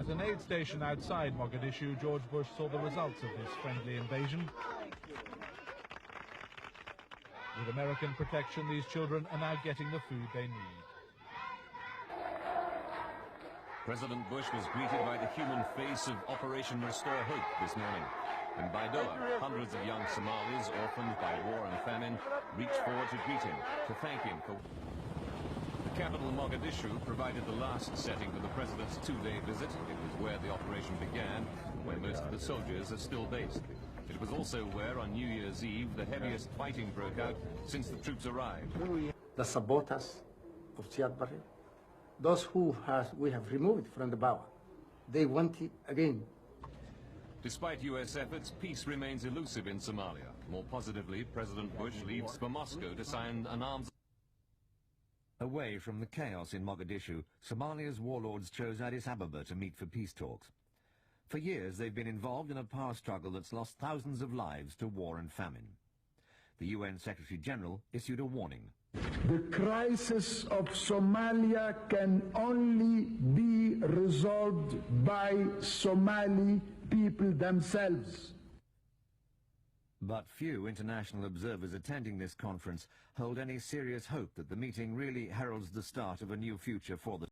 At an aid station outside Mogadishu, George Bush saw the results of this friendly invasion. With American protection, these children are now getting the food they need. President Bush was greeted by the human face of Operation Restore Hope this morning. In Baydhabo, hundreds of young Somalis orphaned by war and famine reached forward to greet him, to thank him for... The capital, Mogadishu, provided the last setting for the president's two-day visit. It was where the operation began, where most of the soldiers are still based. It was also where, on New Year's Eve, the heaviest fighting broke out since the troops arrived. The saboteurs of Siad Barre, those who we have removed from the power, they want it again. Despite U.S. efforts, peace remains elusive in Somalia. More positively, President Bush leaves for Moscow to sign an arms... Away from the chaos in Mogadishu, Somalia's warlords chose Addis Ababa to meet for peace talks. For years, they've been involved in a power struggle that's lost thousands of lives to war and famine. The UN Secretary-General issued a warning. The crisis of Somalia can only be resolved by Somali people themselves. But few international observers attending this conference hold any serious hope that the meeting really heralds the start of a new future for the